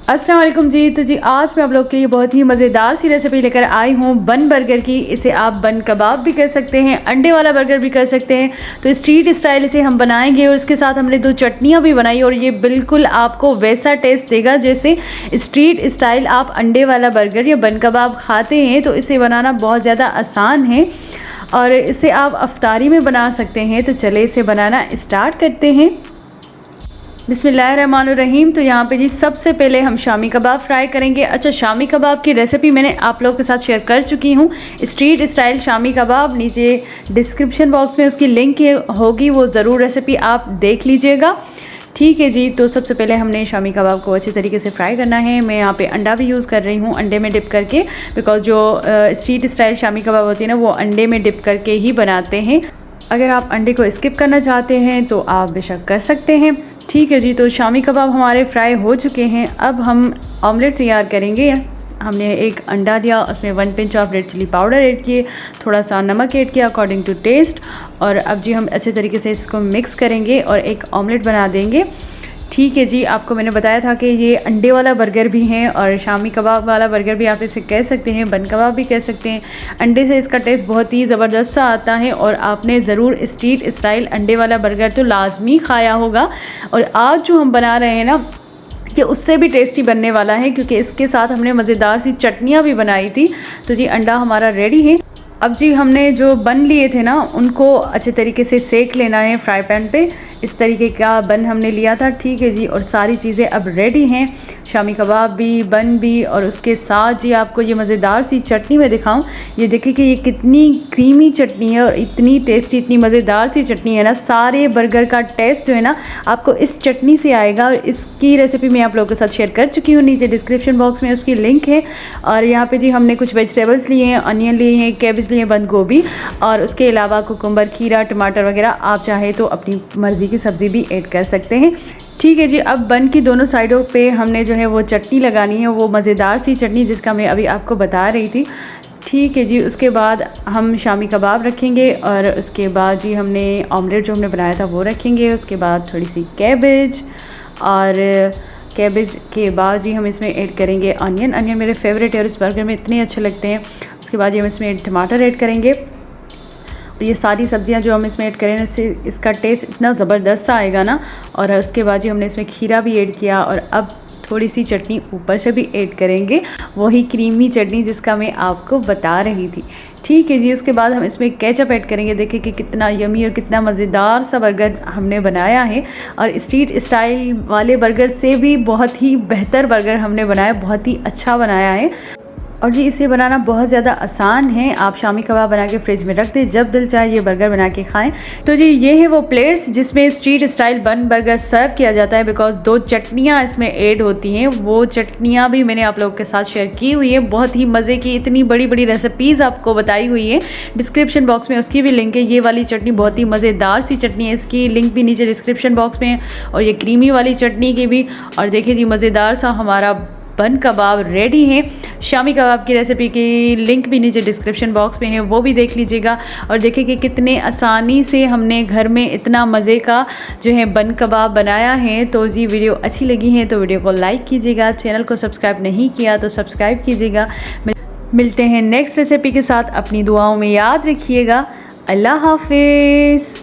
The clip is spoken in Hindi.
अस्सलाम वालेकुम जी। तो जी आज मैं आप लोग के लिए बहुत ही मज़ेदार सी रेसिपी लेकर आई हूँ बन बर्गर की। इसे आप बन कबाब भी कर सकते हैं, अंडे वाला बर्गर भी कर सकते हैं। तो स्ट्रीट स्टाइल इसे हम बनाएंगे और इसके साथ हमने 2 चटनियाँ भी बनाई और ये बिल्कुल आपको वैसा टेस्ट देगा जैसे स्ट्रीट स्टाइल आप अंडे वाला बर्गर या बन कबाब खाते हैं। तो इसे बनाना बहुत ज़्यादा आसान है और इसे आप अफ्तारी में बना सकते हैं। तो चले इसे बनाना स्टार्ट करते हैं। बिस्मिल्लाहिर्रहमानिर्रहीम। तो यहाँ पे जी सबसे पहले हम शामी कबाब फ्राई करेंगे। अच्छा, शामी कबाब की रेसिपी मैंने आप लोगों के साथ शेयर कर चुकी हूँ। स्ट्रीट स्टाइल शामी कबाब, नीचे डिस्क्रिप्शन बॉक्स में उसकी लिंक होगी, वो ज़रूर रेसिपी आप देख लीजिएगा। ठीक है जी। तो सबसे पहले हमने शामी कबाब को अच्छी तरीके से फ्राई करना है। मैं यहाँ पे अंडा भी यूज़ कर रही हूँ, अंडे में डिप करके, बिकॉज जो स्ट्रीट स्टाइल शामी कबाब होती है ना, वो अंडे में डिप करके ही बनाते हैं। अगर आप अंडे को स्किप करना चाहते हैं तो आप बेशक कर सकते हैं। ठीक है जी। तो शामी कबाब हमारे फ्राई हो चुके हैं। अब हम ऑमलेट तैयार करेंगे। हमने एक अंडा लिया, उसमें 1 pinch of red chilli powder add किए, थोड़ा सा नमक ऐड किया अकॉर्डिंग टू टेस्ट। और अब जी हम अच्छे तरीके से इसको मिक्स करेंगे और एक ऑमलेट बना देंगे। ठीक है जी। आपको मैंने बताया था कि ये अंडे वाला बर्गर भी है और शामी कबाब वाला बर्गर भी आप इसे कह सकते हैं, बन कबाब भी कह सकते हैं। अंडे से इसका टेस्ट बहुत ही ज़बरदस्त सा आता है और आपने ज़रूर स्ट्रीट स्टाइल अंडे वाला बर्गर तो लाजमी खाया होगा। और आज जो हम बना रहे हैं ना, ये उससे भी टेस्टी बनने वाला है क्योंकि इसके साथ हमने मज़ेदार सी चटनियाँ भी बनाई थी। तो जी अंडा हमारा रेडी है। अब जी हमने जो बन लिए थे ना, उनको अच्छे तरीके से सेक लेना है फ्राई पैन पे। इस तरीके का बन हमने लिया था। ठीक है जी। और सारी चीज़ें अब रेडी हैं, शामी कबाब भी, बन भी, और उसके साथ जी आपको ये मज़ेदार सी चटनी मैं दिखाऊं। ये देखिए कि ये कितनी क्रीमी चटनी है और इतनी टेस्टी, इतनी मज़ेदार सी चटनी है ना। सारे बर्गर का टेस्ट जो है ना आपको इस चटनी से आएगा। और इसकी रेसिपी मैं आप लोगों के साथ शेयर कर चुकी हूँ, नीचे डिस्क्रिप्शन बॉक्स में उसकी लिंक है। और यहाँ पे जी हमने कुछ वेजिटेबल्स लिए हैं, अनियन लिए हैं, कैबेज लिए हैं, बंद गोभी, और उसके अलावा कुकुम्बर, खीरा, टमाटर वगैरह। आप चाहे तो अपनी मर्ज़ी की सब्ज़ी भी ऐड कर सकते हैं। ठीक है जी। अब बन की दोनों साइडों पे हमने जो है वो चटनी लगानी है, वो मज़ेदार सी चटनी जिसका मैं अभी आपको बता रही थी। ठीक है जी। उसके बाद हम शामी कबाब रखेंगे और उसके बाद जी हमने ऑमलेट जो हमने बनाया था वो रखेंगे। उसके बाद थोड़ी सी कैबेज, और कैबेज के बाद जी हम इसमें ऐड करेंगे अनियन। अनियन मेरे फेवरेट है और इस बर्गर में इतने अच्छे लगते हैं। उसके बाद जी हम इसमें टमाटर ऐड करेंगे। ये सारी सब्जियां जो हम इसमें ऐड करें, इससे इसका टेस्ट इतना ज़बरदस्त सा आएगा ना। और उसके बाद जी हमने इसमें खीरा भी ऐड किया और अब थोड़ी सी चटनी ऊपर से भी ऐड करेंगे, वही क्रीमी चटनी जिसका मैं आपको बता रही थी। ठीक है जी। उसके बाद हम इसमें केचप ऐड करेंगे। देखिए कि कितना यमी और कितना मज़ेदार सा बर्गर हमने बनाया है। और स्ट्रीट स्टाइल वाले बर्गर से भी बहुत ही बेहतर बर्गर हमने बनाया, बहुत ही अच्छा बनाया है। और जी इसे बनाना बहुत ज़्यादा आसान है। आप शामी कबाब बना के फ्रिज में रख दें, जब दिल चाहे ये बर्गर बना के खाएं। तो जी ये है वो प्लेट्स जिसमें स्ट्रीट स्टाइल बन बर्गर सर्व किया जाता है, बिकॉज 2 चटनियाँ इसमें ऐड होती हैं। वो चटनियाँ भी मैंने आप लोगों के साथ शेयर की हुई है, बहुत ही मज़े की, इतनी बड़ी बड़ी रेसिपीज़ आपको बताई हुई है। डिस्क्रिप्शन बॉक्स में उसकी भी लिंक है। ये वाली चटनी बहुत ही मज़ेदार सी चटनी है, इसकी लिंक भी नीचे डिस्क्रिप्शन बॉक्स में है, और ये क्रीमी वाली चटनी की भी। और देखिए जी मज़ेदार सा हमारा बन कबाब रेडी है। शामी कबाब की रेसिपी की लिंक भी नीचे डिस्क्रिप्शन बॉक्स में है, वो भी देख लीजिएगा। और देखिए कि कितने आसानी से हमने घर में इतना मज़े का जो है बन कबाब बनाया है। तो जी वीडियो अच्छी लगी है तो वीडियो को लाइक कीजिएगा, चैनल को सब्सक्राइब नहीं किया तो सब्सक्राइब कीजिएगा। मिलते हैं नेक्स्ट रेसिपी के साथ, अपनी दुआओं में याद रखिएगा। अल्लाह हाफिज़।